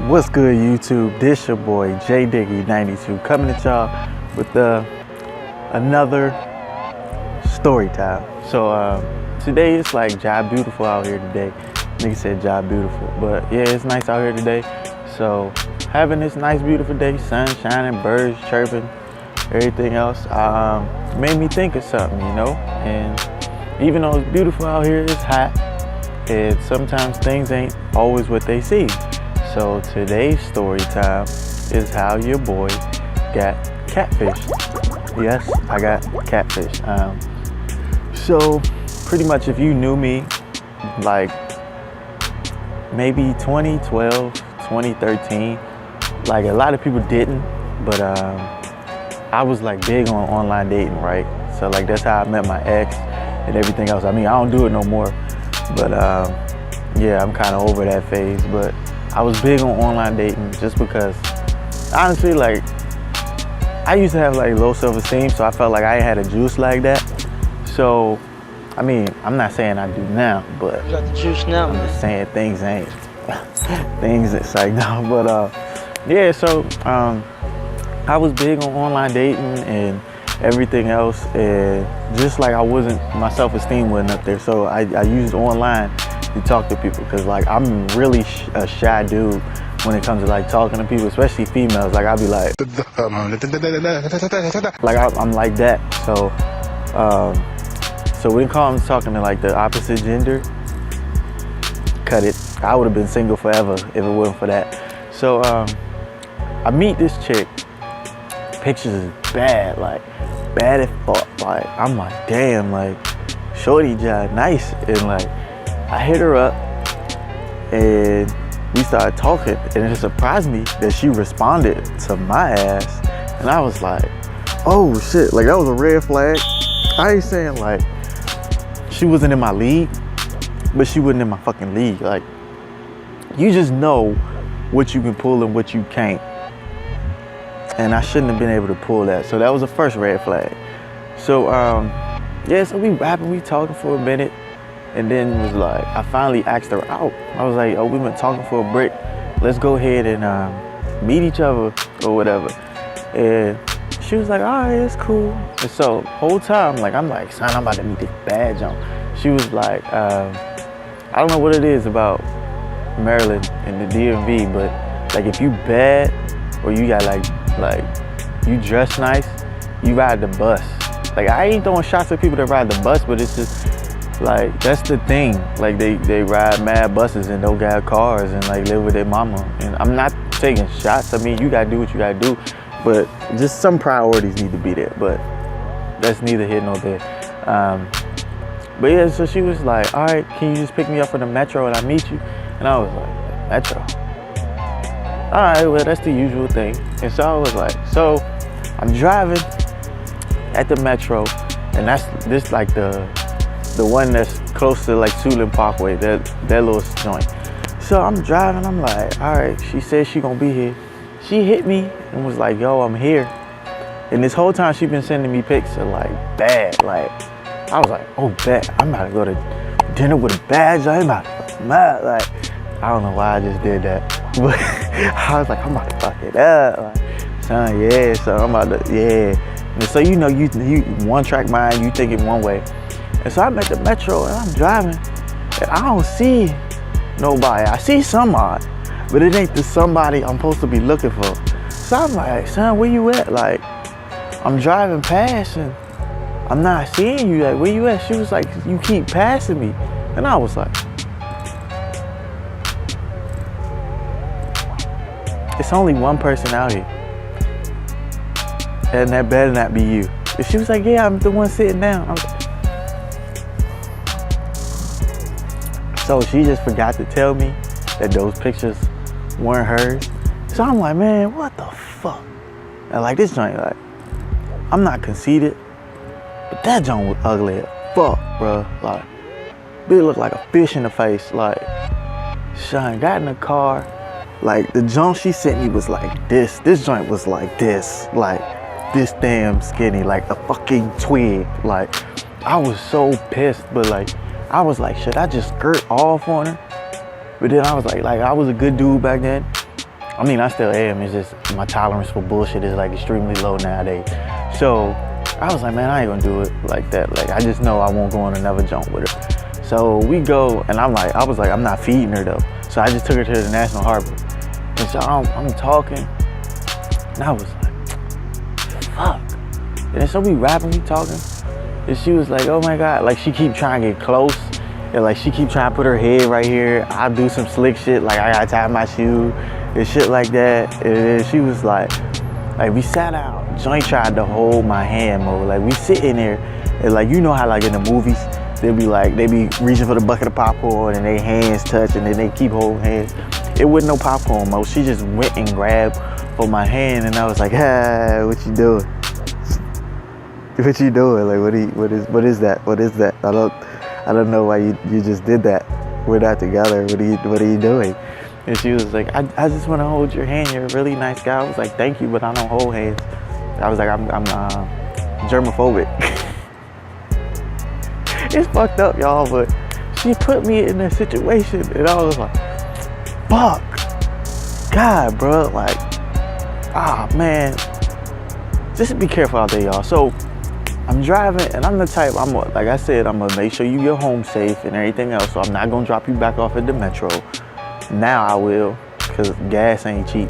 What's good, YouTube? This your boy J Diggy 92 coming at y'all with another story time. So today it's like job beautiful out here today. Nigga said job beautiful, but yeah, it's nice out here today. So having this nice beautiful day, sun shining, birds chirping, everything else made me think of something, you know. And even though it's beautiful out here, it's hot, and sometimes things ain't always what they seem. So today's story time is how your boy got catfished. Yes, I got catfished. So pretty much if you knew me like maybe 2012, 2013, like a lot of people didn't, but I was like big on online dating, right? So like that's how I met my ex and everything else. I mean, I don't do it no more, but yeah, I'm kind of over that phase. But I was big on online dating just because, honestly, like, I used to have like low self-esteem, so I felt like I ain't had a juice like that. So, I mean, I'm not saying I do now, but you got the juice now. I'm just saying things ain't, things it's like no, but yeah. So I was big on online dating and everything else, and just like I wasn't, my self-esteem wasn't up there, so I used online to talk to people, because like I'm really a shy dude when it comes to like talking to people, especially females. Like I'll be like I'm like that. So when it comes to talking to like the opposite gender, cut it. I would have been single forever if it wasn't for that. So I meet this chick. Pictures is bad, like bad as fuck. Like I'm like, damn, like shorty job nice, and like I hit her up and we started talking, and it surprised me that she responded to my ass, and I was like, oh shit, like that was a red flag. I ain't saying like she wasn't in my league, but she wasn't in my fucking league. Like, you just know what you can pull and what you can't, and I shouldn't have been able to pull that. So that was the first red flag. So yeah, so we rapping, we talking for a minute. And then was like, I finally asked her out. I was like, oh, we've been talking for a break. Let's go ahead and meet each other or whatever. And she was like, all right, it's cool. And so whole time, like, I'm like, son, I'm about to meet this bad junk. She was like, I don't know what it is about Maryland and the DMV, but like if you bad or you got like you dress nice, you ride the bus. Like I ain't throwing shots at people that ride the bus, but it's just, like, that's the thing. Like, they ride mad buses and don't got cars and, like, live with their mama. And I'm not taking shots. I mean, you gotta do what you gotta do. But just some priorities need to be there. But that's neither here nor there. But, yeah, so she was like, all right, can you just pick me up from the metro and I meet you? And I was like, metro? All right, well, that's the usual thing. And so I was like, so I'm driving at the metro, and this like the one that's close to like Suitland Parkway, that little joint. So I'm driving, I'm like, all right, she said she gonna be here. She hit me and was like, yo, I'm here. And this whole time she been sending me pics of like bad, like, I was like, oh, bad, I'm about to go to dinner with a bad, I'm about to fuck mad. Like, I don't know why I just did that, but I was like, I'm about to fuck it up. Like, son, yeah, so I'm about to, yeah. And so, you know, you one track mind, you think it one way. And so I'm at the metro and I'm driving and I don't see nobody. I see somebody, but it ain't the somebody I'm supposed to be looking for. So I'm like, son, where you at? Like, I'm driving past and I'm not seeing you. Like, where you at? She was like, you keep passing me. And I was like, it's only one person out here, and that better not be you. And she was like, yeah, I'm the one sitting down. I was like, so she just forgot to tell me that those pictures weren't hers. So I'm like, man, what the fuck? And like this joint, like, I'm not conceited, but that joint was ugly as fuck, bro. Like, bitch looked like a fish in the face. Like, Sean got in the car. Like, the joint she sent me was like this. This joint was like this. Like, this damn skinny, like a fucking twig. Like, I was so pissed, but like, I was like, should I just skirt off on her? But then I was like I was a good dude back then. I mean, I still am. It's just my tolerance for bullshit is like extremely low nowadays. So I was like, man, I ain't gonna do it like that. Like, I just know I won't go on another jump with her. So we go, and I was like, I'm not feeding her though. So I just took her to the National Harbor. And so I'm talking, and I was like, fuck. And so we rapping, we talking, and she was like, oh my God. Like, she keep trying to get close. And like, she keep trying to put her head right here. I do some slick shit, like I gotta tie my shoe and shit like that. And then she was like we sat out. Joint tried to hold my hand, mo. Like, we sitting there, and like, you know how like in the movies, they be reaching for the bucket of popcorn and their hands touch, and then they keep holding hands. It wasn't no popcorn, mo. She just went and grabbed for my hand, and I was like, ah, what you doing? What you doing? Like, what is that? What is that? I don't know why you just did that. We're not together. What are you doing? And she was like, I just want to hold your hand. You're a really nice guy. I was like, thank you, but I don't hold hands. I was like, I'm germophobic. It's fucked up, y'all, but she put me in a situation, and I was like, fuck. God, bro. Like, man. Just be careful out there, y'all. So I'm driving, and I'm the type, like I said, I'm gonna make sure you get home safe and everything else, so I'm not gonna drop you back off at the metro. Now I will, because gas ain't cheap.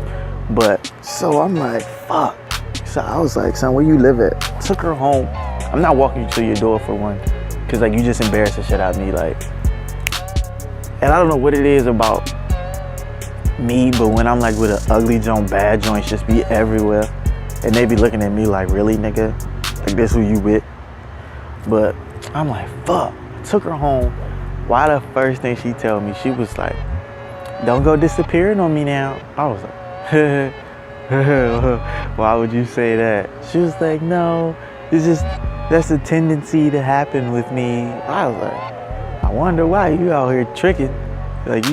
But, so I'm like, fuck. So I was like, son, where you live at? Took her home. I'm not walking you to your door for one, because like, you just embarrass the shit out of me, like. And I don't know what it is about me, but when I'm like with an ugly joint, bad joints just be everywhere, and they be looking at me like, really, nigga? Like, this who you with? But I'm like, fuck. Took her home. Why the first thing she told me, she was like, don't go disappearing on me now. I was like, why would you say that? She was like, no, that's a tendency to happen with me. I was like, I wonder why you out here tricking. Like,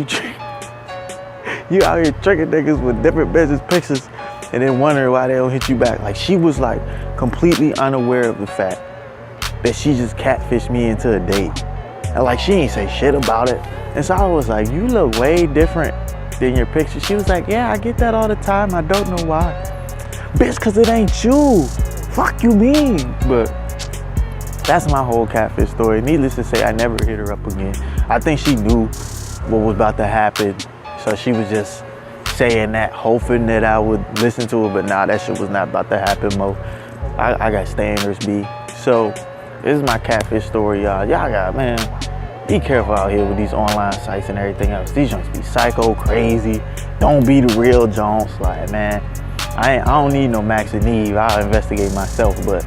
you out here tricking niggas with different business pictures, and then wondering why they don't hit you back. Like, she was like completely unaware of the fact that she just catfished me into a date. And like, she ain't say shit about it. And so I was like, you look way different than your picture. She was like, yeah, I get that all the time. I don't know why. Bitch, cause it ain't you. Fuck you mean? But that's my whole catfish story. Needless to say, I never hit her up again. I think she knew what was about to happen. So she was just saying that, hoping that I would listen to it, but nah, that shit was not about to happen, mo. I got standards, B. So this is my catfish story, y'all. Y'all got, man, be careful out here with these online sites and everything else. These joints be psycho crazy. Don't be the real Jones. Like, man, I don't need no Max and Eve. I'll investigate myself, but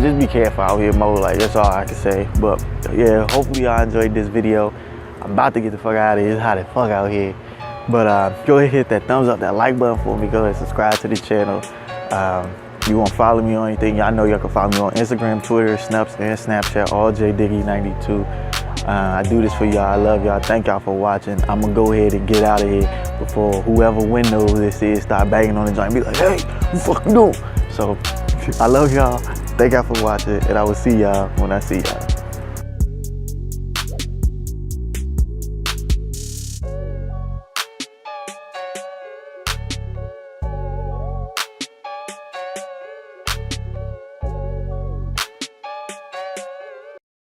just be careful out here, mo. Like, that's all I can say. But yeah, hopefully y'all enjoyed this video. I'm about to get the fuck out of here. It's hot as fuck out here. But go ahead, hit that thumbs up, that like button for me. Go ahead, subscribe to the channel. You want to follow me on anything? Y'all know y'all can follow me on Instagram, Twitter, Snaps, and Snapchat, all JDiggy92. I do this for y'all. I love y'all. Thank y'all for watching. I'm going to go ahead and get out of here before whoever window this is start banging on the joint and be like, hey, what the fuck you doing? So I love y'all. Thank y'all for watching, and I will see y'all when I see y'all.